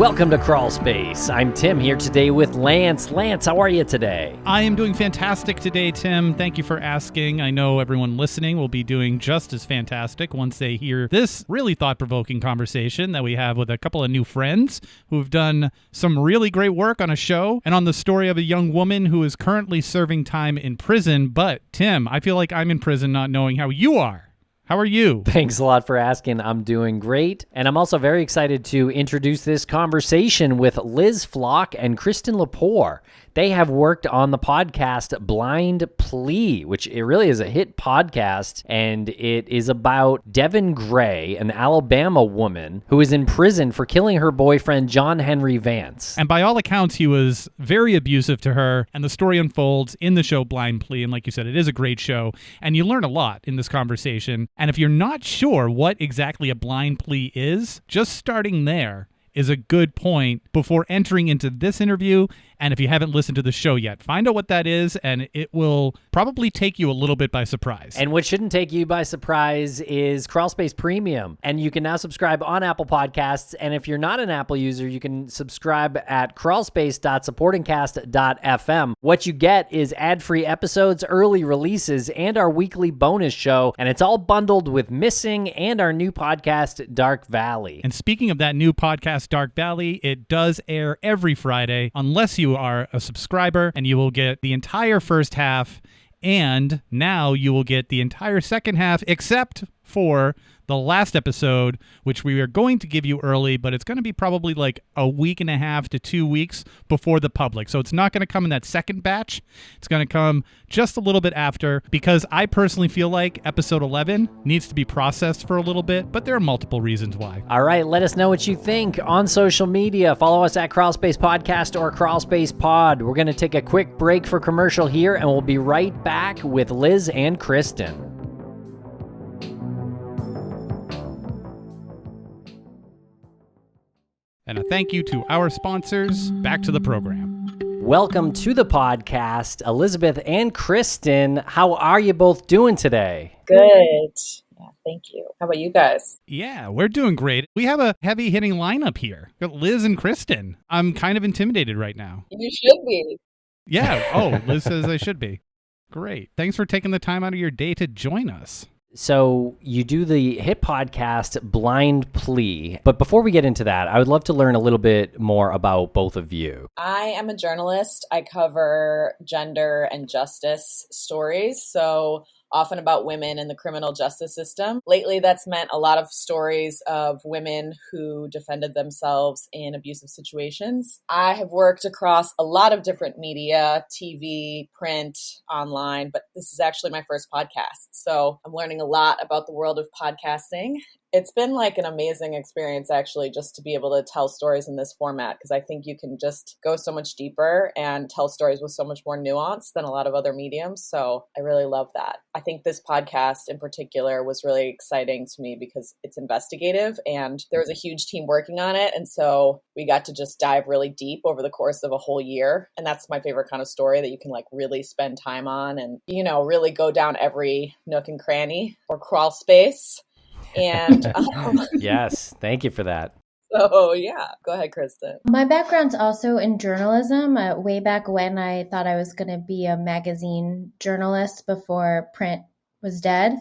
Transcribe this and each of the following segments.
Welcome to Crawlspace. I'm Tim here today with Lance. Lance, how are you today? I am doing fantastic today, Tim. Thank you for asking. I know everyone listening will be doing just as fantastic once they hear this really thought-provoking conversation that we have with a couple of new friends who've done some really great work on a show and on the story of a young woman who is currently serving time in prison. But, Tim, I feel like I'm in prison not knowing how you are. How are you? Thanks a lot for asking. I'm doing great. And I'm also very excited to introduce this conversation with Liz and Kristen Lepore. They have worked on the podcast Blind Plea, which it really is a hit podcast, and it is about Devin Grey, an Alabama woman who is in prison for killing her boyfriend, John Henry Vance. And by all accounts, he was very abusive to her, and the story unfolds in the show Blind Plea, and like you said, it is a great show, and you learn a lot in this conversation. And if you're not sure what exactly a blind plea is, just starting there is a good point before entering into this interview. And if you haven't listened to the show yet, find out what that is, and it will probably take you a little bit by surprise. And what shouldn't take you by surprise is Crawlspace Premium. And you can now subscribe on Apple Podcasts. And if you're not an Apple user, you can subscribe at crawlspace.supportingcast.fm. What you get is ad-free episodes, early releases, and our weekly bonus show. And it's all bundled with Missing and our new podcast, Dark Valley. And speaking of that new podcast, Dark Valley, it does air every Friday, unless you are a subscriber, and you will get the entire first half, and now you will get the entire second half, except for the last episode, which we are going to give you early, but it's going to be probably like a week and a half to 2 weeks before the public. So it's not going to come in that second batch. It's going to come just a little bit after, because I personally feel like episode 11 needs to be processed for a little bit, but there are multiple reasons why. All right, let us know what you think on social media. Follow us at Crawlspace Podcast or Crawlspace Pod. We're going to take a quick break for commercial here, and we'll be right back with Liz and Kristen. And a thank you to our sponsors. Back to the program. Welcome to the podcast, Elizabeth and Kristen. How are you both doing today? Good. Yeah, thank you. How about you guys? Yeah, we're doing great. We have a heavy-hitting lineup here. We've got Liz and Kristen. I'm kind of intimidated right now. You should be. Yeah. Oh, Liz says I should be. Great. Thanks for taking the time out of your day to join us. So you do the hit podcast Blind Plea, but before we get into that, I would love to learn a little bit more about both of you. I am a journalist. I cover gender and justice stories, so often about women in the criminal justice system. Lately, that's meant a lot of stories of women who defended themselves in abusive situations. I have worked across a lot of different media, TV, print, online, but this is actually my first podcast. So I'm learning a lot about the world of podcasting. It's been like an amazing experience, actually, just to be able to tell stories in this format, because I think you can just go so much deeper and tell stories with so much more nuance than a lot of other mediums. So I really love that. I think this podcast in particular was really exciting to me because it's investigative and there was a huge team working on it. And so we got to just dive really deep over the course of a whole year. And that's my favorite kind of story that you can like really spend time on and, you know, really go down every nook and cranny or crawl space. And yes, thank you for that. So yeah, go ahead, Kristen. My background's also in journalism. Way back when I thought I was going to be a magazine journalist before print was dead.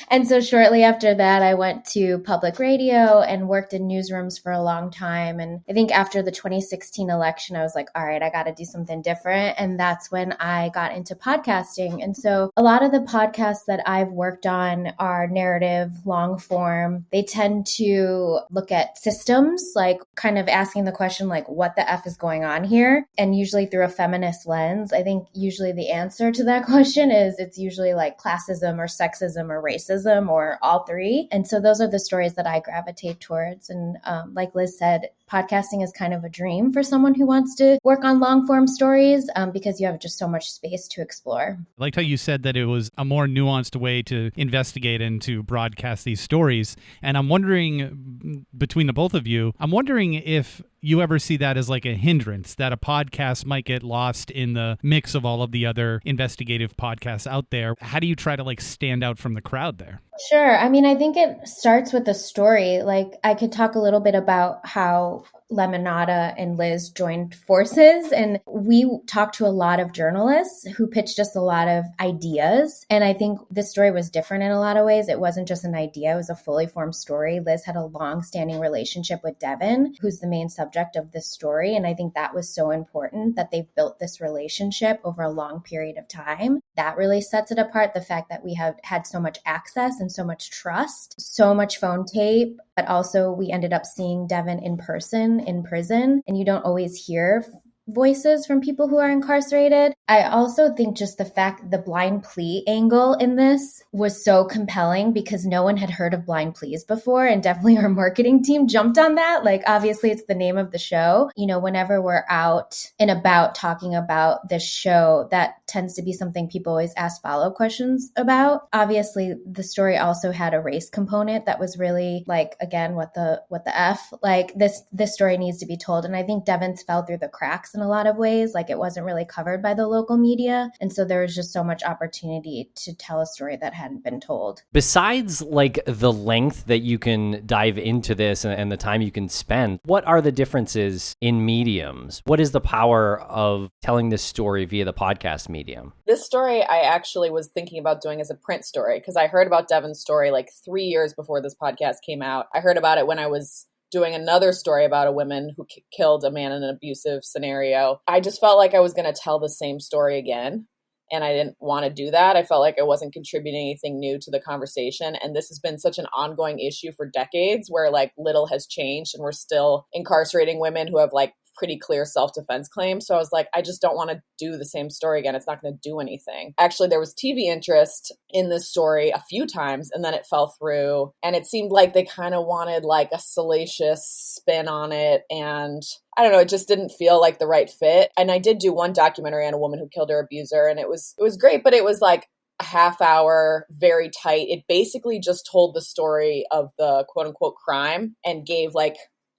And so shortly after that, I went to public radio and worked in newsrooms for a long time. And I think after the 2016 election, I was like, all right, I got to do something different. And that's when I got into podcasting. And so a lot of the podcasts that I've worked on are narrative, long form. They tend to look at systems, like kind of asking the question, like, what the F is going on here? And usually through a feminist lens. I think usually the answer to that question is it's usually like classism or sexism or racism or all three. And so those are the stories that I gravitate towards. And like Liz said, podcasting is kind of a dream for someone who wants to work on long form stories because you have just so much space to explore. I liked how you said that it was a more nuanced way to investigate and to broadcast these stories. And I'm wondering, between the both of you, I'm wondering if you ever see that as like a hindrance, that a podcast might get lost in the mix of all of the other investigative podcasts out there. How do you try to like stand out from the crowd there? Sure. I mean, I think it starts with the story. Like I could talk a little bit about how Lemonada and Liz joined forces, and we talked to a lot of journalists who pitched us a lot of ideas. And I think this story was different in a lot of ways. It wasn't just an idea, it was a fully formed story. Liz had a long-standing relationship with Devin, who's the main subject of this story. And I think that was so important that they've built this relationship over a long period of time. That really sets it apart. The fact that we have had so much access and so much trust, so much phone tape, but also we ended up seeing Devin in person in prison, and you don't always hear voices from people who are incarcerated. I also think just the fact the blind plea angle in this was so compelling because no one had heard of blind pleas before, and definitely our marketing team jumped on that. Like, obviously it's the name of the show. You know, whenever we're out and about talking about this show, that tends to be something people always ask follow-up questions about. Obviously, the story also had a race component that was really like, again, what the F? Like, this story needs to be told. And I think Devens fell through the cracks in a lot of ways. Like, it wasn't really covered by the local media. And so there was just so much opportunity to tell a story that hadn't been told. Besides like the length that you can dive into this and the time you can spend, what are the differences in mediums? What is the power of telling this story via the podcast medium? This story I actually was thinking about doing as a print story because I heard about Devin's story like 3 years before this podcast came out. I heard about it when I was doing another story about a woman who killed a man in an abusive scenario. I just felt like I was going to tell the same story again, and I didn't want to do that. I felt like I wasn't contributing anything new to the conversation. And this has been such an ongoing issue for decades where like little has changed and we're still incarcerating women who have like pretty clear self-defense claims. So I was like, I just don't want to do the same story again. It's not going to do anything. Actually, there was TV interest in this story a few times and then it fell through. And it seemed like they kind of wanted like a salacious spin on it. And I don't know, it just didn't feel like the right fit. And I did do one documentary on a woman who killed her abuser, and it was great, but it was like a half hour, very tight. It basically just told the story of the quote unquote crime and gave like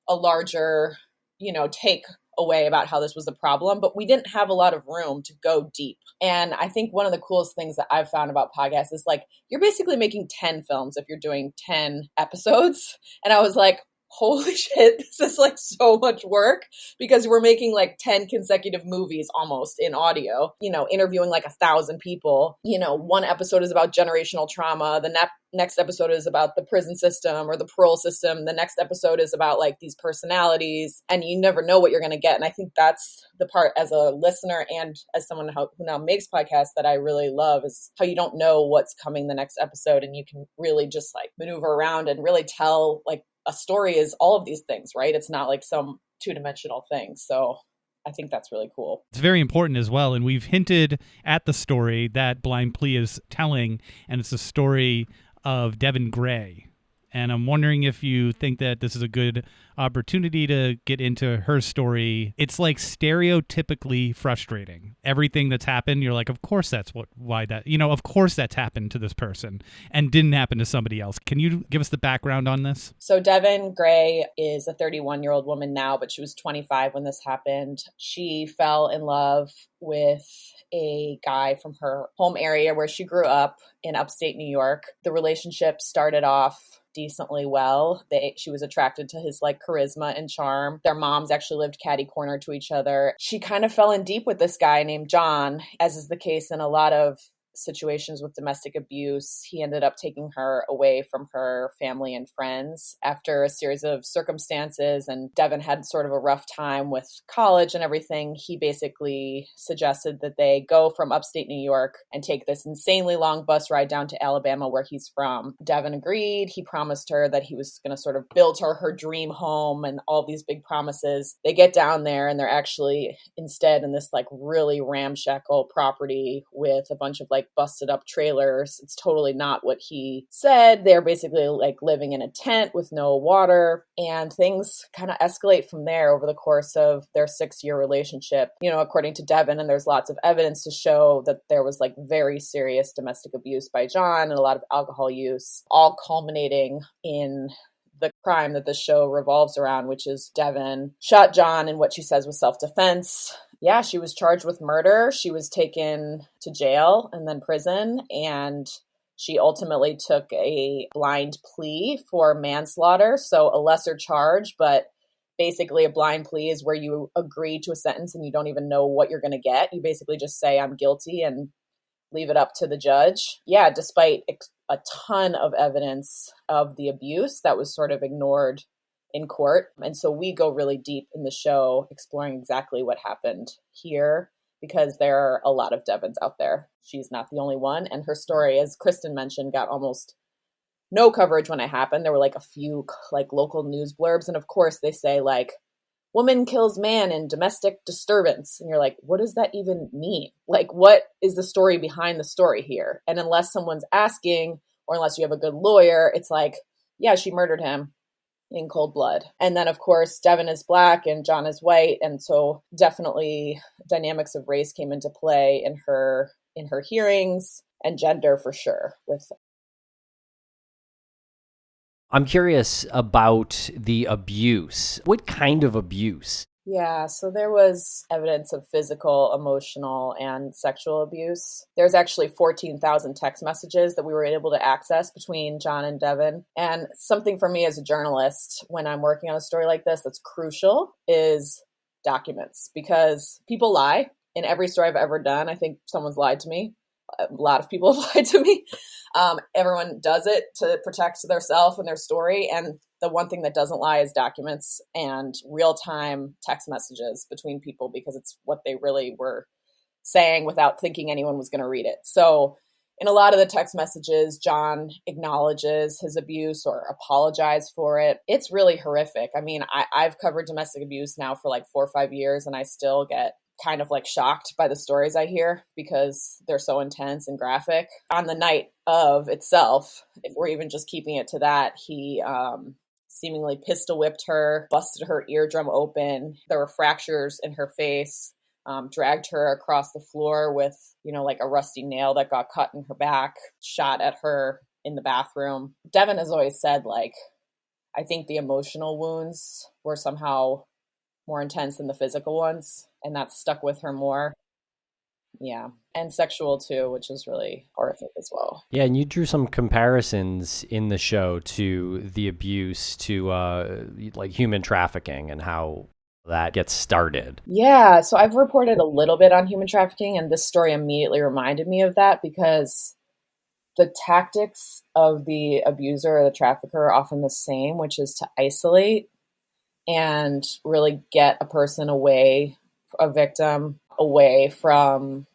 a larger, take away about how this was the problem, but we didn't have a lot of room to go deep. And I think one of the coolest things that I've found about podcasts is like, you're basically making 10 films if you're doing 10 episodes. And I was like, holy shit, this is like so much work because we're making like 10 consecutive movies almost in audio, interviewing like 1,000 people. One episode is about generational trauma. The next episode is about the prison system or the parole system. The next episode is about like these personalities, and you never know what you're going to get. And I think that's the part as a listener and as someone who now makes podcasts that I really love is how you don't know what's coming the next episode, and you can really just like maneuver around and really tell like a story is all of these things, right? It's not like some two-dimensional thing. So I think that's really cool. It's very important as well. And we've hinted at the story that Blind Plea is telling, and it's a story of Devin Grey. And I'm wondering if you think that this is a good opportunity to get into her story. It's like stereotypically frustrating. Everything that's happened, you're like, of course that's of course that's happened to this person and didn't happen to somebody else. Can you give us the background on this? So Devin Grey is a 31-year-old woman now, but she was 25 when this happened. She fell in love with a guy from her home area where she grew up in upstate New York. The relationship started off decently well. She was attracted to his like charisma and charm. Their moms actually lived catty corner to each other. She kind of fell in deep with this guy named John, as is the case in a lot of situations with domestic abuse. He ended up taking her away from her family and friends after a series of circumstances, and Devin had sort of a rough time with college and everything. He basically suggested that they go from upstate New York and take this insanely long bus ride down to Alabama where he's from. Devin agreed. He promised her that he was going to sort of build her dream home and all these big promises. They get down there and they're actually instead in this like really ramshackle property with a bunch of like busted up trailers. It's totally not what he said. They're basically like living in a tent with no water, and things kind of escalate from there over the course of their 6-year relationship, according to Devin. And there's lots of evidence to show that there was like very serious domestic abuse by John and a lot of alcohol use, all culminating in the crime that the show revolves around, which is Devin shot John in what she says was self-defense. Yeah, she was charged with murder. She was taken to jail and then prison, and she ultimately took a blind plea for manslaughter, so a lesser charge, but basically a blind plea is where you agree to a sentence and you don't even know what you're going to get. You basically just say, I'm guilty, and leave it up to the judge. Yeah, despite a ton of evidence of the abuse that was sort of ignored in court. And so we go really deep in the show exploring exactly what happened here, because there are a lot of Devens out there. She's not the only one. And her story, as Kristen mentioned, got almost no coverage when it happened. There were like a few like local news blurbs. And of course they say like, woman kills man in domestic disturbance. And you're like, what does that even mean? Like, what is the story behind the story here? And unless someone's asking, or unless you have a good lawyer, it's like, yeah, she murdered him in cold blood. And then of course, Devin is Black and John is white. And so definitely dynamics of race came into play in her hearings, and gender for sure. I'm curious about the abuse. What kind of abuse? Yeah, so there was evidence of physical, emotional, and sexual abuse. There's actually 14,000 text messages that we were able to access between John and Devin. And something for me as a journalist, when I'm working on a story like this that's crucial, is documents. Because people lie. In every story I've ever done, I think someone's lied to me. A lot of people have lied to me. Everyone does it to protect themselves and their story. And the one thing that doesn't lie is documents and real-time text messages between people, because it's what they really were saying without thinking anyone was going to read it. So in a lot of the text messages, John acknowledges his abuse or apologized for it. It's really horrific. I mean, I've covered domestic abuse now for like 4 or 5 years, and I still get kind of like shocked by the stories I hear because they're so intense and graphic. On the night of itself, if we're even just keeping it to that, he seemingly pistol whipped her, busted her eardrum open. There were fractures in her face, dragged her across the floor with, like a rusty nail that got cut in her back, shot at her in the bathroom. Devin has always said, like, I think the emotional wounds were somehow more intense than the physical ones, and that stuck with her more. Yeah. And sexual too, which is really horrific as well. Yeah, and you drew some comparisons in the show to the abuse to like human trafficking and how that gets started. Yeah, so I've reported a little bit on human trafficking, and this story immediately reminded me of that, because the tactics of the abuser or the trafficker are often the same, which is to isolate and really get a victim away from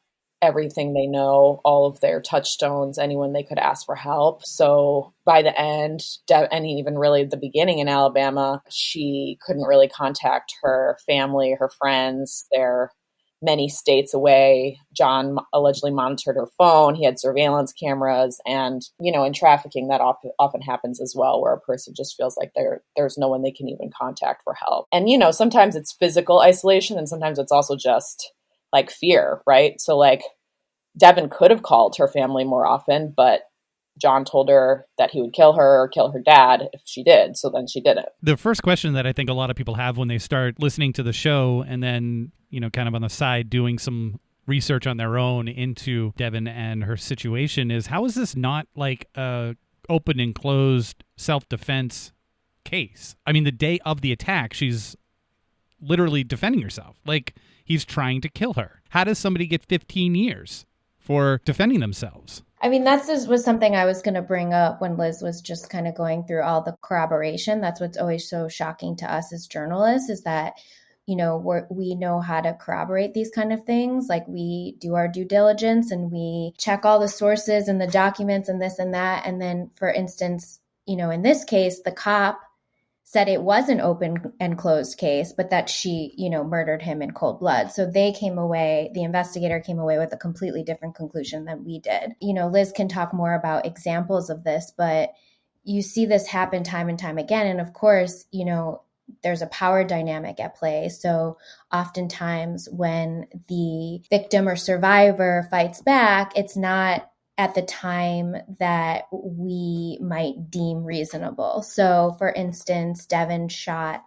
everything they know, all of their touchstones, anyone they could ask for help. So by the end, and even really the beginning in Alabama, she couldn't really contact her family, her friends. They're many states away. John allegedly monitored her phone. He had surveillance cameras. And, in trafficking, that often happens as well, where a person just feels like there's no one they can even contact for help. And, sometimes it's physical isolation, and sometimes it's also just like fear, right? So like Devin could have called her family more often, but John told her that he would kill her or kill her dad if she did. So then she didn't. The first question that I think a lot of people have when they start listening to the show and then, kind of on the side doing some research on their own into Devin and her situation is, how is this not like a open and closed self-defense case? I mean, the day of the attack, she's literally defending herself. Like, he's trying to kill her. How does somebody get 15 years for defending themselves? I mean, was something I was going to bring up when Liz was just kind of going through all the corroboration. That's what's always so shocking to us as journalists, is that, we know how to corroborate these kind of things. Like, we do our due diligence and we check all the sources and the documents and this and that. And then, for instance, in this case, the cop said it was an open and closed case, but that she, murdered him in cold blood. So the investigator came away with a completely different conclusion than we did. Liz can talk more about examples of this, but you see this happen time and time again. And of course, there's a power dynamic at play. So oftentimes when the victim or survivor fights back, it's not at the time that we might deem reasonable. So for instance, Devin shot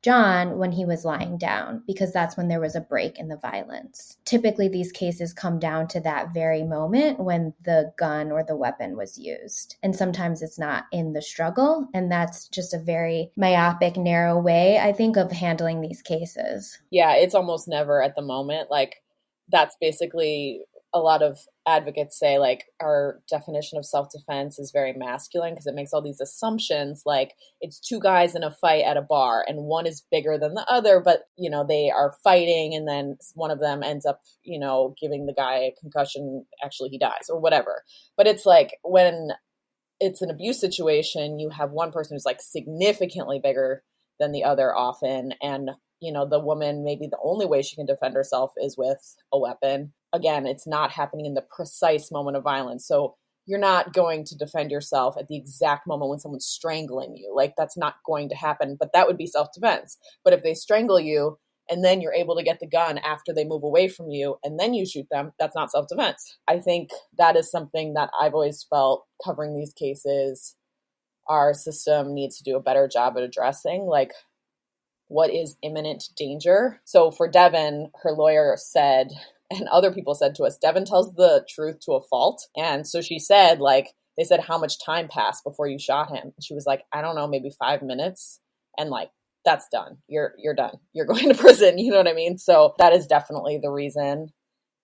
John when he was lying down, because that's when there was a break in the violence. Typically, these cases come down to that very moment when the gun or the weapon was used. And sometimes it's not in the struggle. And that's just a very myopic, narrow way, I think, of handling these cases. Yeah, it's almost never at the moment. Like, that's basically a lot of advocates say, like, our definition of self-defense is very masculine because it makes all these assumptions, like it's two guys in a fight at a bar and one is bigger than the other, but they are fighting and then one of them ends up giving the guy a concussion, actually he dies or whatever. But it's like when it's an abuse situation, you have one person who's like significantly bigger than the other often, and the woman, maybe the only way she can defend herself is with a weapon. Again, it's not happening in the precise moment of violence. So you're not going to defend yourself at the exact moment when someone's strangling you. Like, that's not going to happen, but that would be self-defense. But if they strangle you and then you're able to get the gun after they move away from you and then you shoot them, that's not self-defense. I think that is something that I've always felt covering these cases, our system needs to do a better job at addressing. Like, what is imminent danger? So for Devin, her lawyer said, and other people said to us, Devin tells the truth to a fault. And so she said, like, they said, how much time passed before you shot him? And she was like, I don't know, maybe 5 minutes. And like, that's done. You're done. You're going to prison. You know what I mean? So that is definitely the reason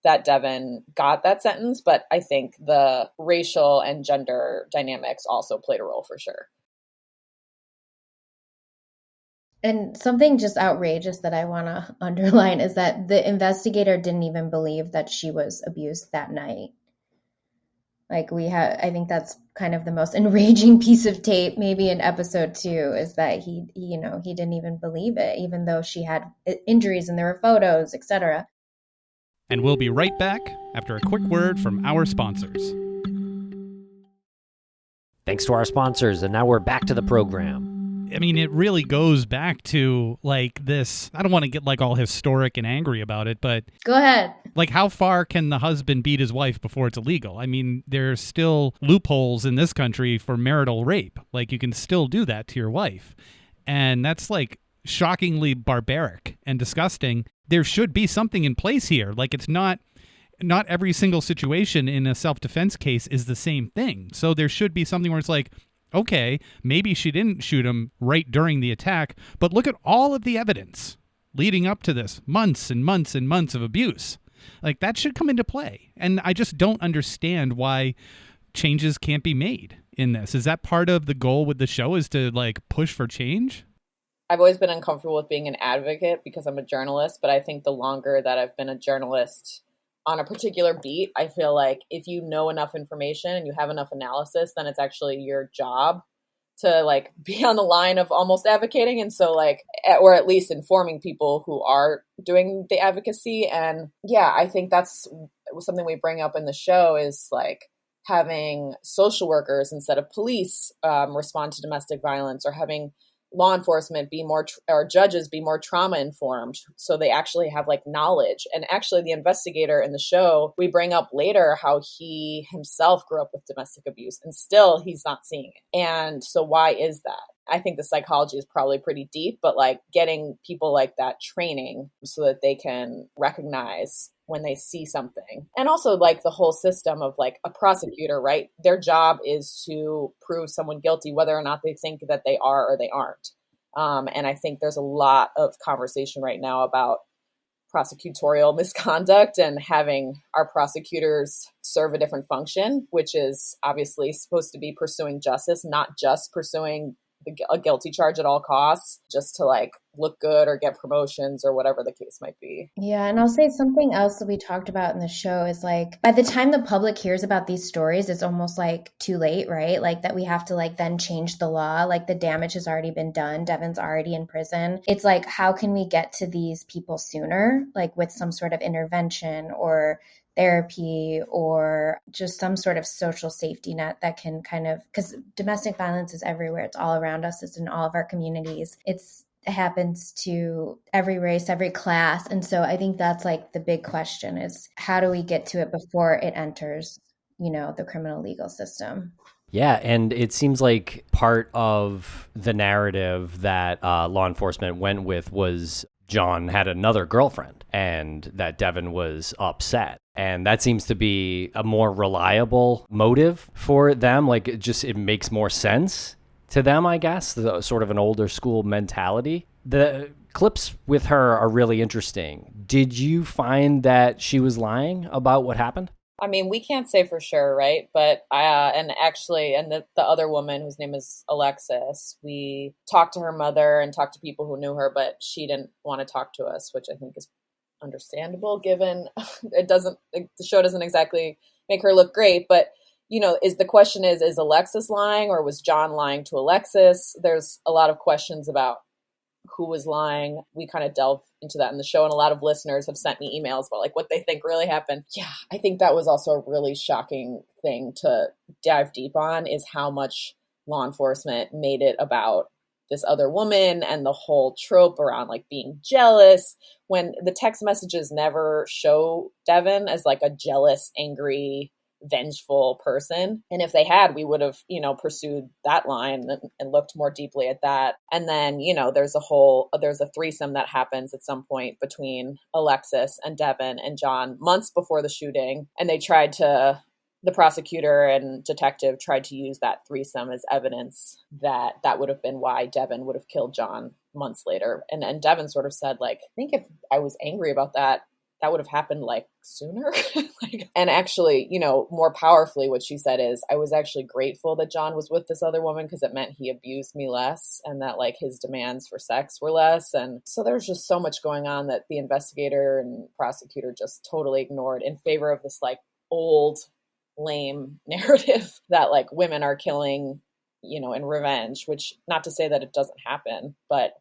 that Devin got that sentence. But I think the racial and gender dynamics also played a role for sure. And something just outrageous that I want to underline is that the investigator didn't even believe that she was abused that night. Like, I think that's kind of the most enraging piece of tape, maybe in episode 2, is that he didn't even believe it, even though she had injuries and there were photos, etc. And we'll be right back after a quick word from our sponsors. Thanks to our sponsors, and now we're back to the program. I mean, it really goes back to like this. I don't want to get like all historic and angry about it, but go ahead. Like, how far can the husband beat his wife before it's illegal? I mean, there's still loopholes in this country for marital rape. Like, you can still do that to your wife. And that's like shockingly barbaric and disgusting. There should be something in place here. Like, it's not every single situation in a self-defense case is the same thing. So there should be something where it's like, okay, maybe she didn't shoot him right during the attack, but look at all of the evidence leading up to this, months and months and months of abuse. Like, that should come into play. And I just don't understand why changes can't be made in this. Is that part of the goal with the show, is to like push for change? I've always been uncomfortable with being an advocate because I'm a journalist, but I think the longer that I've been a journalist on a particular beat, I feel like if you know enough information and you have enough analysis, then it's actually your job to like be on the line of almost advocating. And so like, or at least informing people who are doing the advocacy. And yeah, I think that's something we bring up in the show, is like having social workers instead of police respond to domestic violence, or having law enforcement be more, or judges be more trauma informed, so they actually have like knowledge. And actually the investigator in the show, we bring up later how he himself grew up with domestic abuse and still he's not seeing it. And so why is that? I think the psychology is probably pretty deep, but like getting people like that training so that they can recognize when they see something. And also like the whole system of like a prosecutor, right? Their job is to prove someone guilty, whether or not they think that they are or they aren't. And I think there's a lot of conversation right now about prosecutorial misconduct and having our prosecutors serve a different function, which is obviously supposed to be pursuing justice, not just pursuing a guilty charge at all costs, just to like look good or get promotions or whatever the case might be. Yeah, and I'll say something else that we talked about in the show is like, by the time the public hears about these stories, it's almost like too late, right? Like that we have to like then change the law. Like the damage has already been done. Devin's already in prison. It's like, how can we get to these people sooner? Like with some sort of intervention or therapy or just some sort of social safety net that can kind of, because domestic violence is everywhere. It's all around us. It's in all of our communities. It happens to every race, every class. And so I think that's like the big question, is how do we get to it before it enters, the criminal legal system? Yeah, and it seems like part of the narrative that law enforcement went with was John had another girlfriend and that Devin was upset. And that seems to be a more reliable motive for them. Like it makes more sense to them, I guess, sort of an older school mentality. The clips with her are really interesting. Did you find that she was lying about what happened? I mean, we can't say for sure, right? But the other woman whose name is Alexis, we talked to her mother and talked to people who knew her, but she didn't want to talk to us, which I think is understandable given the show doesn't exactly make her look great. But, the question is Alexis lying or was John lying to Alexis? There's a lot of questions about who was lying. We kind of delve into that in the show, and a lot of listeners have sent me emails about like what they think really happened. Yeah, I think that was also a really shocking thing to dive deep on, is how much law enforcement made it about this other woman and the whole trope around like being jealous, when the text messages never show Devin as like a jealous, angry, vengeful person. And if they had, we would have, pursued that line and looked more deeply at that. And then, there's a threesome that happens at some point between Alexis and Devin and John months before the shooting. And the prosecutor and detective tried to use that threesome as evidence that would have been why Devin would have killed John months later. And Devin sort of said, like, I think if I was angry about that would have happened like sooner. And actually, more powerfully, what she said is, I was actually grateful that John was with this other woman because it meant he abused me less and that like his demands for sex were less. And so there's just so much going on that the investigator and prosecutor just totally ignored in favor of this like old, lame narrative that like women are killing, in revenge, which not to say that it doesn't happen, but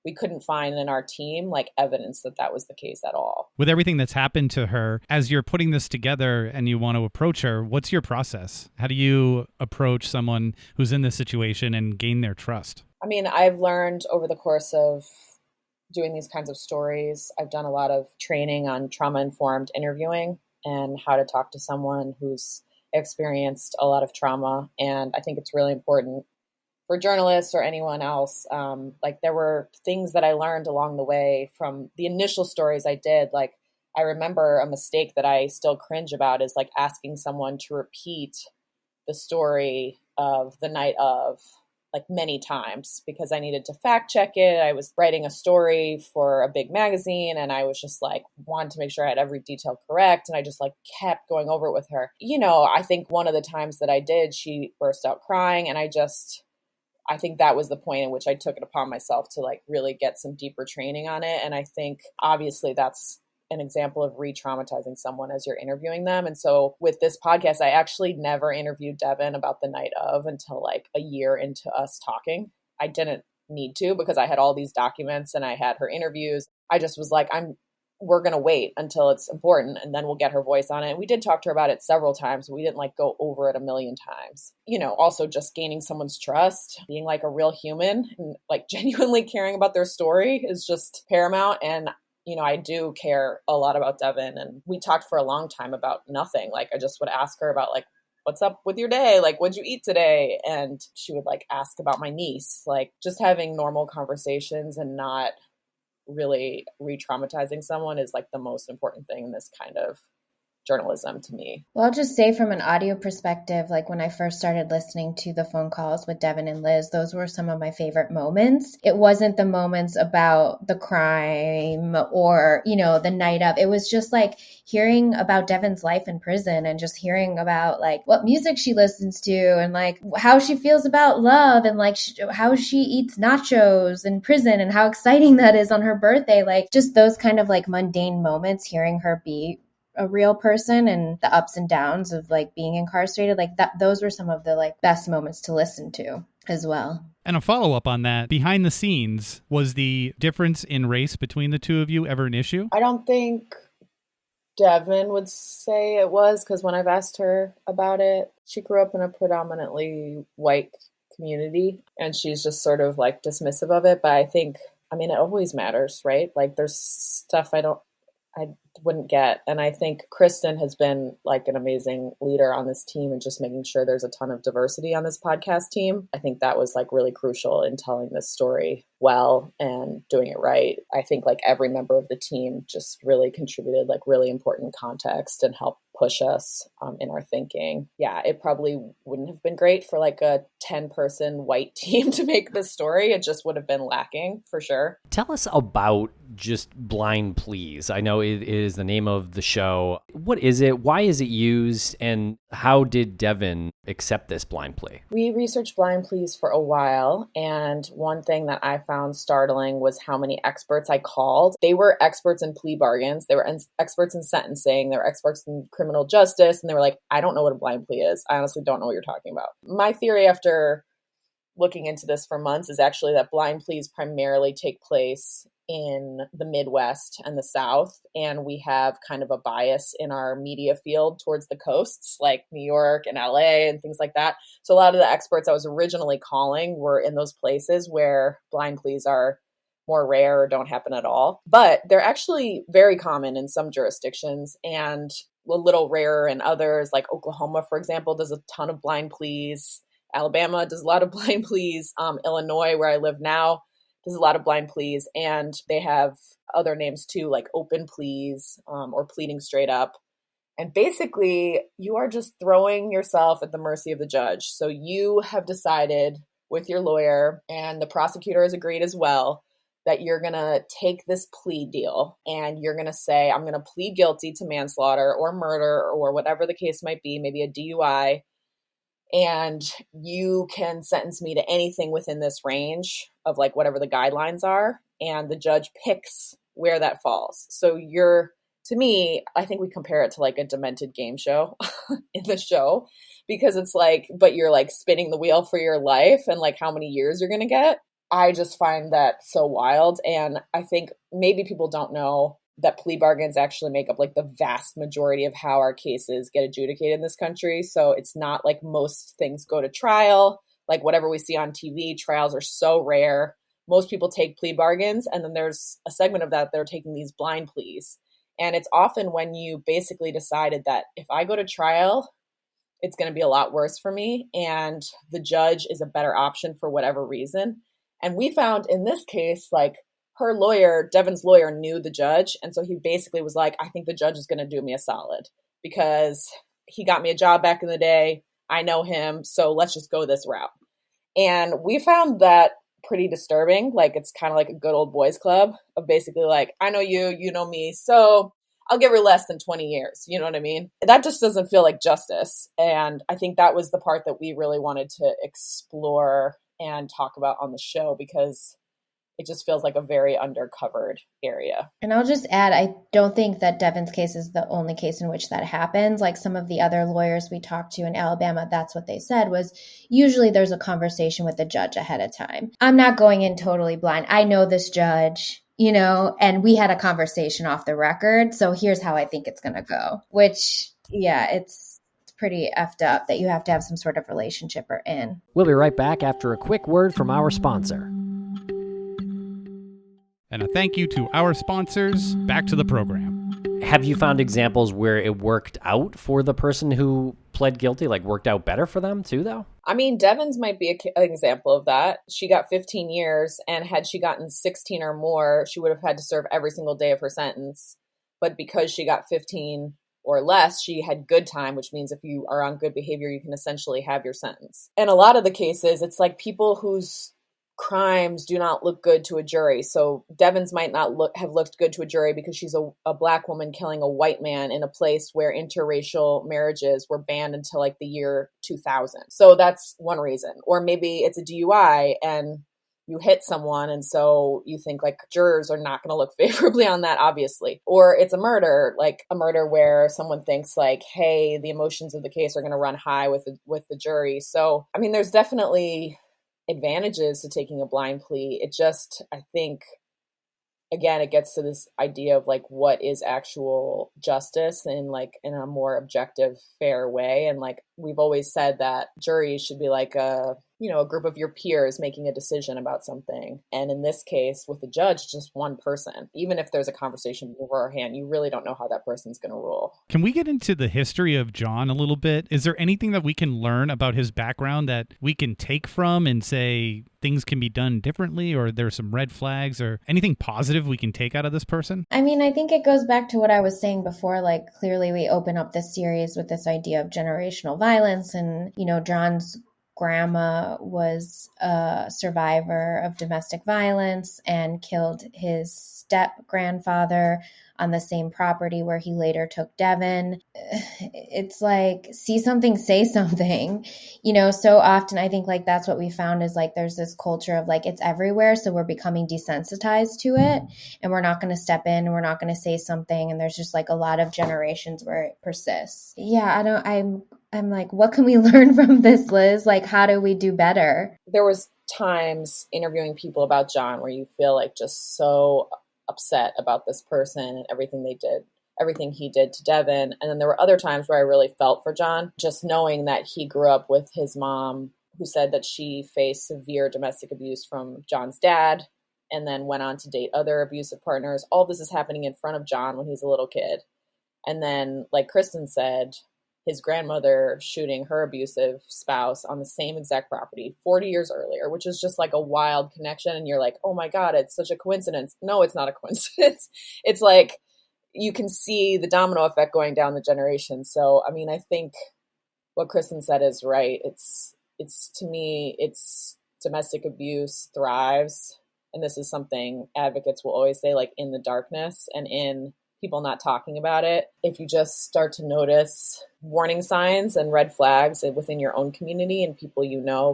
we couldn't find in our team like evidence that was the case at all. With everything that's happened to her, as you're putting this together and you want to approach her, what's your process? How do you approach someone who's in this situation and gain their trust? I mean, I've learned over the course of doing these kinds of stories, I've done a lot of training on trauma-informed interviewing and how to talk to someone who's experienced a lot of trauma. And I think it's really important for journalists or anyone else. Like there were things that I learned along the way from the initial stories I did. Like I remember a mistake that I still cringe about is like asking someone to repeat the story of the night of like many times because I needed to fact check it. I was writing a story for a big magazine and I was just like wanted to make sure I had every detail correct. And I just like kept going over it with her. I think one of the times that I did, she burst out crying and I think that was the point in which I took it upon myself to like really get some deeper training on it. And I think obviously that's an example of re-traumatizing someone as you're interviewing them. And so with this podcast, I actually never interviewed Devin about the night of until like a year into us talking. I didn't need to because I had all these documents and I had her interviews. I just was like, we're going to wait until it's important and then we'll get her voice on it. And we did talk to her about it several times. We didn't like go over it a million times. Also just gaining someone's trust, being like a real human and like genuinely caring about their story is just paramount. And, I do care a lot about Devin, and we talked for a long time about nothing. Like I just would ask her about like, what's up with your day? Like, what'd you eat today? And she would like ask about my niece, like just having normal conversations and not really re-traumatizing someone is like the most important thing in this kind of journalism to me. Well, I'll just say from an audio perspective, like when I first started listening to the phone calls with Devin and Liz, those were some of my favorite moments. It wasn't the moments about the crime or, the night of. It was just like hearing about Devin's life in prison and just hearing about like what music she listens to and like how she feels about love and like how she eats nachos in prison and how exciting that is on her birthday. Like just those kind of like mundane moments, hearing her be a real person and the ups and downs of like being incarcerated, like those were some of the like best moments to listen to as well. And a follow-up on that, behind the scenes, was the difference in race between the two of you ever an issue? I don't think Devin would say it was, because when I've asked her about it, she grew up in a predominantly white community and she's just sort of like dismissive of it. But I think, it always matters, right? Like there's stuff I I wouldn't get. And I think Kristen has been like an amazing leader on this team and just making sure there's a ton of diversity on this podcast team. I think that was like really crucial in telling this story well and doing it right. I think like every member of the team just really contributed like really important context and helped push us in our thinking. Yeah, it probably wouldn't have been great for like a 10-person white team to make this story. It just would have been lacking for sure. Tell us about just Blind Pleas. I know it is the name of the show. What is it? Why is it used? And how did Devin accept this blind plea? We researched blind pleas for a while, and one thing that I found startling was how many experts I called. They were experts in plea bargains. They were experts in sentencing. They were experts in criminal justice. And they were like, I don't know what a blind plea is. I honestly don't know what you're talking about. My theory after looking into this for months is actually that blind pleas primarily take place in the Midwest and the South. And we have kind of a bias in our media field towards the coasts, like New York and LA and things like that. So a lot of the experts I was originally calling were in those places where blind pleas are more rare or don't happen at all. But they're actually very common in some jurisdictions and a little rarer in others, like Oklahoma, for example, does a ton of blind pleas. Alabama does a lot of blind pleas. Illinois, where I live now, does a lot of blind pleas. And they have other names too, like open pleas or pleading straight up. And basically, you are just throwing yourself at the mercy of the judge. So you have decided with your lawyer, and the prosecutor has agreed as well, that you're going to take this plea deal and you're going to say, I'm going to plead guilty to manslaughter or murder or whatever the case might be, maybe a DUI. And you can sentence me to anything within this range of like whatever the guidelines are. And the judge picks where that falls. So to me, I think we compare it to like a demented game show in the show, because it's like, but you're like spinning the wheel for your life and like how many years you're going to get. I just find that so wild. And I think maybe people don't know that plea bargains actually make up like the vast majority of how our cases get adjudicated in this country. So it's not like most things go to trial, like whatever we see on TV, trials are so rare. Most people take plea bargains, and then there's a segment of that they're taking these blind pleas. And it's often when you basically decided that if I go to trial, it's going to be a lot worse for me, and the judge is a better option for whatever reason. And we found in this case, like her lawyer, Devin's lawyer, knew the judge. And so he basically was like, I think the judge is going to do me a solid because he got me a job back in the day. I know him. So let's just go this route. And we found that pretty disturbing. Like it's kind of like a good old boys club of basically like, I know you, you know me. So I'll give her less than 20 years. You know what I mean? That just doesn't feel like justice. And I think that was the part that we really wanted to explore and talk about on the show, because it just feels like a very undercovered area. And I'll just add, I don't think that Devin's case is the only case in which that happens. Like some of the other lawyers we talked to in Alabama, that's what they said was usually there's a conversation with the judge ahead of time. I'm not going in totally blind. I know this judge, and we had a conversation off the record. So here's how I think it's going to go, which, yeah, it's pretty effed up that you have to have some sort of relationship or in. We'll be right back after a quick word from our sponsor. And a thank you to our sponsors. Back to the program. Have you found examples where it worked out for the person who pled guilty, like worked out better for them too, though? I mean, Devens might be an example of that. She got 15 years, and had she gotten 16 or more, she would have had to serve every single day of her sentence. But because she got 15 or less, she had good time, which means if you are on good behavior, you can essentially have your sentence. And a lot of the cases, it's like people whose crimes do not look good to a jury. So Devens might not have looked good to a jury because she's a black woman killing a white man in a place where interracial marriages were banned until like the year 2000. So that's one reason. Or maybe it's a DUI and you hit someone, and so you think like jurors are not going to look favorably on that, obviously. Or it's a murder, like a murder where someone thinks like, hey, the emotions of the case are going to run high with the jury. So, I mean, there's definitely advantages to taking a blind plea. It just, I think, again, it gets to this idea of like what is actual justice in a more objective, fair way. And like we've always said that juries should be like a a group of your peers making a decision about something. And in this case, with the judge, just one person. Even if there's a conversation beforehand, you really don't know how that person's going to rule. Can we get into the history of John a little bit? Is there anything that we can learn about his background that we can take from and say things can be done differently, or there's some red flags, or anything positive we can take out of this person? I mean, I think it goes back to what I was saying before. Like, clearly we open up this series with this idea of generational violence, and, John's grandma was a survivor of domestic violence and killed his step-grandfather on the same property where he later took Devin. It's like, see something, say something. So often I think like that's what we found is like there's this culture of like it's everywhere, so we're becoming desensitized to it, and we're not going to step in, and we're not going to say something, and there's just like a lot of generations where it persists. Yeah, I'm like, what can we learn from this, Liz? Like, how do we do better? There was times interviewing people about John where you feel like just so upset about this person and everything he did to Devin. And then there were other times where I really felt for John, just knowing that he grew up with his mom, who said that she faced severe domestic abuse from John's dad, and then went on to date other abusive partners. All this is happening in front of John when he's a little kid. And then, like Kristen said, his grandmother shooting her abusive spouse on the same exact property 40 years earlier, which is just like a wild connection. And you're like, oh my God, it's such a coincidence. No, it's not a coincidence. It's like you can see the domino effect going down the generations. So, I mean, I think what Kristen said is right. It's to me, it's domestic abuse thrives. And this is something advocates will always say, like in the darkness and in people not talking about it. If you just start to notice warning signs and red flags within your own community and people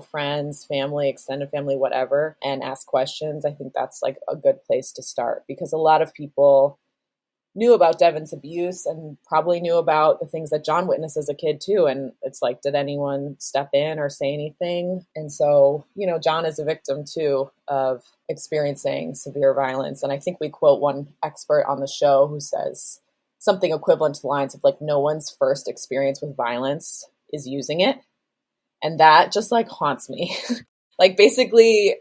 friends, family, extended family, whatever, and ask questions, I think that's like a good place to start, because a lot of people knew about Devin's abuse and probably knew about the things that John witnessed as a kid too. And it's like, did anyone step in or say anything? And so, John is a victim too of experiencing severe violence. And I think we quote one expert on the show who says something equivalent to the lines of like, no one's first experience with violence is using it. And that just like haunts me. Like basically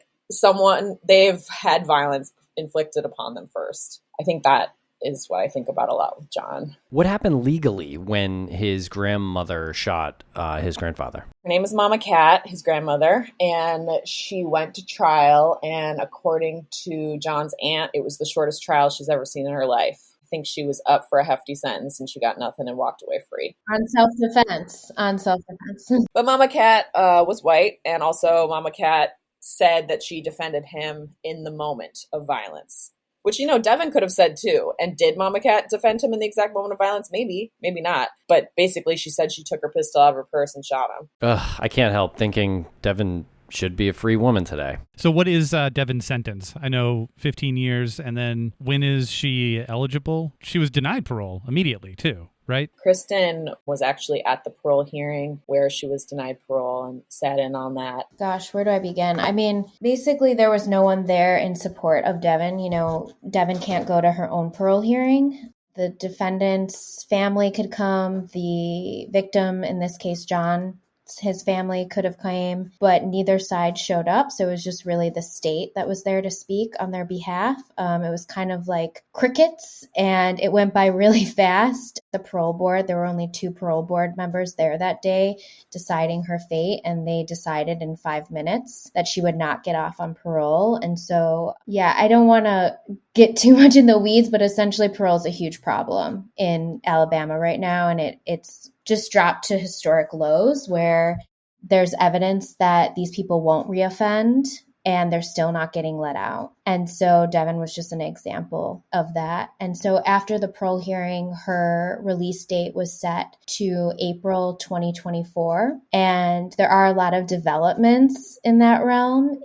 they've had violence inflicted upon them first. I think that is what I think about a lot with John. What happened legally when his grandmother shot his grandfather? Her name is Mama Cat, his grandmother, and she went to trial. And according to John's aunt, it was the shortest trial she's ever seen in her life. I think she was up for a hefty sentence and she got nothing and walked away free. On self-defense. But Mama Cat was white, and also Mama Cat said that she defended him in the moment of violence. Which, Devin could have said too. And did Mama Cat defend him in the exact moment of violence? Maybe, maybe not. But basically she said she took her pistol out of her purse and shot him. I can't help thinking Devin should be a free woman today. So what is Devin's sentence? I know 15 years, and then when is she eligible? She was denied parole immediately too, right? Kristen was actually at the parole hearing where she was denied parole and sat in on that. Gosh, where do I begin? I mean, basically there was no one there in support of Devin. Devin can't go to her own parole hearing. The defendant's family could come. The victim, in this case, John, his family could have came, but neither side showed up. So it was just really the state that was there to speak on their behalf. It was kind of like crickets, and it went by really fast. The parole board, there were only 2 parole board members there that day deciding her fate, and they decided in 5 minutes that she would not get off on parole. And so, yeah, I don't want to get too much in the weeds, but essentially parole is a huge problem in Alabama right now, and it's just dropped to historic lows where there's evidence that these people won't reoffend and they're still not getting let out. And so Devin was just an example of that. And so after the parole hearing, her release date was set to April 2024. And there are a lot of developments in that realm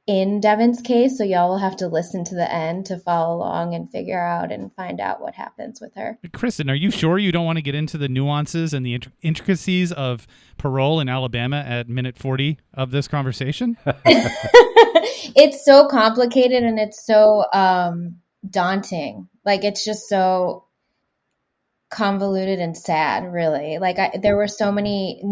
in Devin's case, so y'all will have to listen to the end to follow along and figure out and find out what happens with her. Kristen, are you sure you don't want to get into the nuances and the intricacies of parole in Alabama at minute 40 of this conversation? It's so complicated and it's so daunting. Like, it's just so convoluted and sad, really. Like there were so many,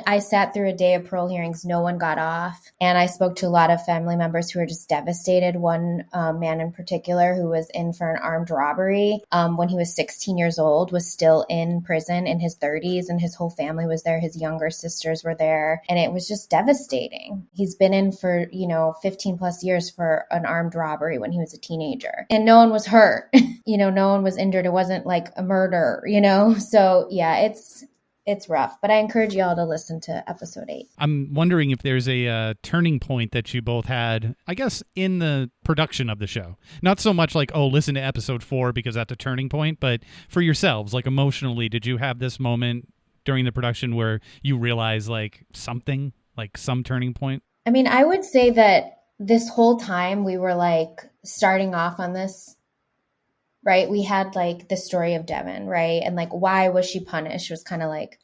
I sat through a day of parole hearings, no one got off. And I spoke to a lot of family members who were just devastated. One man in particular who was in for an armed robbery when he was 16 years old was still in prison in his 30s, and his whole family was there. His younger sisters were there, and it was just devastating. He's been in for, 15 plus years for an armed robbery when he was a teenager, and no one was hurt. No one was injured. It wasn't like a murder, So yeah, it's rough, but I encourage y'all to listen to episode 8. I'm wondering if there's a turning point that you both had, I guess, in the production of the show. Not so much like, listen to episode 4 because that's a turning point, but for yourselves, like emotionally, did you have this moment during the production where you realize like something, like some turning point? I mean, I would say that this whole time we were like starting off on this, right? We had like the story of Devin, right? And like, why was she punished was kind of like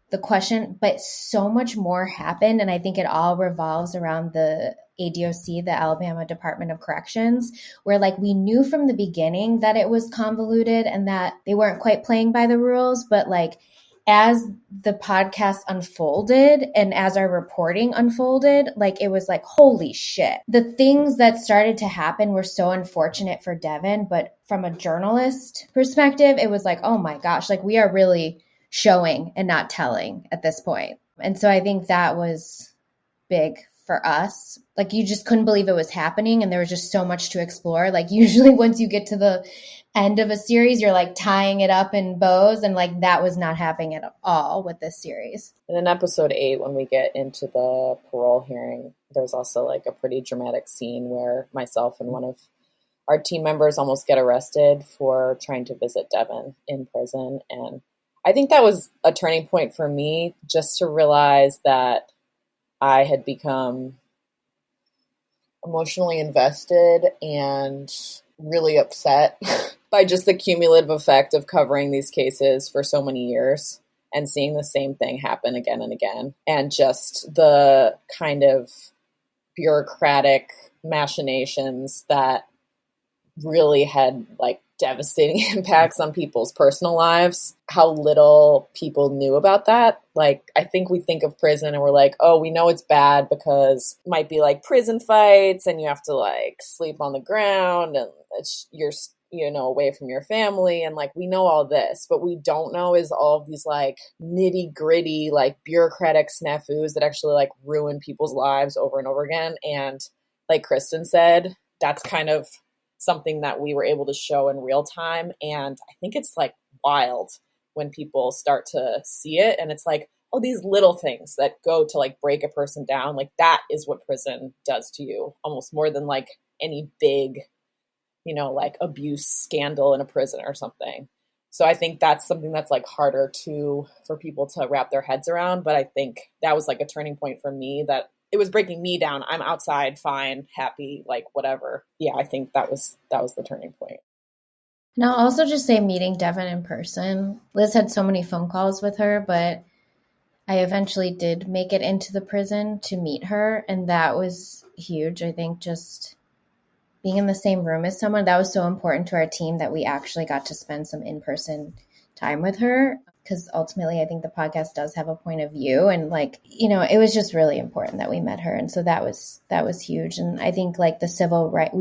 the question, but so much more happened. And I think it all revolves around the ADOC, the Alabama Department of Corrections, where like we knew from the beginning that it was convoluted and that they weren't quite playing by the rules, but like as the podcast unfolded and as our reporting unfolded, like it was like, holy shit. The things that started to happen were so unfortunate for Devin, but from a journalist perspective, it was like, oh my gosh, like we are really showing and not telling at this point. And so I think that was big for us. Like you just couldn't believe it was happening, and there was just so much to explore. Like usually once you get to the end of a series, you're like tying it up in bows, and like that was not happening at all with this series. And in episode 8, when we get into the parole hearing, there's also like a pretty dramatic scene where myself and one of our team members almost get arrested for trying to visit Devin in prison. And I think that was a turning point for me, just to realize that I had become emotionally invested and really upset by just the cumulative effect of covering these cases for so many years and seeing the same thing happen again and again. And just the kind of bureaucratic machinations that really had like devastating impacts on people's personal lives, how little people knew about that. Like, I think we think of prison and we're like, oh, we know it's bad because it might be like prison fights and you have to like sleep on the ground and you're, away from your family. And like, we know all this, but we don't know is all of these like nitty gritty, like bureaucratic snafus that actually like ruin people's lives over and over again. And like Kristen said, that's kind of something that we were able to show in real time. And I think it's like wild when people start to see it. And it's like, oh, these little things that go to like break a person down, like that is what prison does to you, almost more than like any big, like abuse scandal in a prison or something. So I think that's something that's like harder for people to wrap their heads around. But I think that was like a turning point for me, that it was breaking me down. I'm outside, fine, happy, like whatever. Yeah, I think that was the turning point. And I'll also just say meeting Devin in person. Liz had so many phone calls with her, but I eventually did make it into the prison to meet her. And that was huge. I think just being in the same room as someone, that was so important to our team that we actually got to spend some in-person time with her. Because ultimately, I think the podcast does have a point of view, and like, it was just really important that we met her. And so that was huge. And I think like the civil right,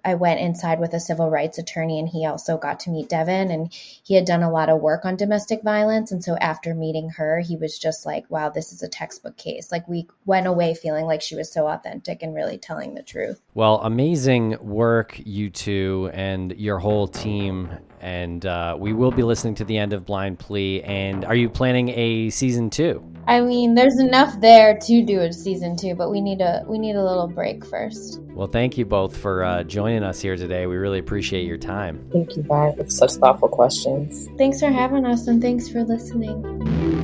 I went inside with a civil rights attorney, and he also got to meet Devin, and he had done a lot of work on domestic violence. And so after meeting her, he was just like, wow, this is a textbook case. Like we went away feeling like she was so authentic and really telling the truth. Well, amazing work, you two and your whole team. And we will be listening to the end of Blind Plea. And are you planning a season 2? I mean, there's enough there to do a season 2, but we need a little break first. Well, thank you both for joining us here today. We really appreciate your time. Thank you, Barb, for such thoughtful questions. Thanks for having us, and thanks for listening.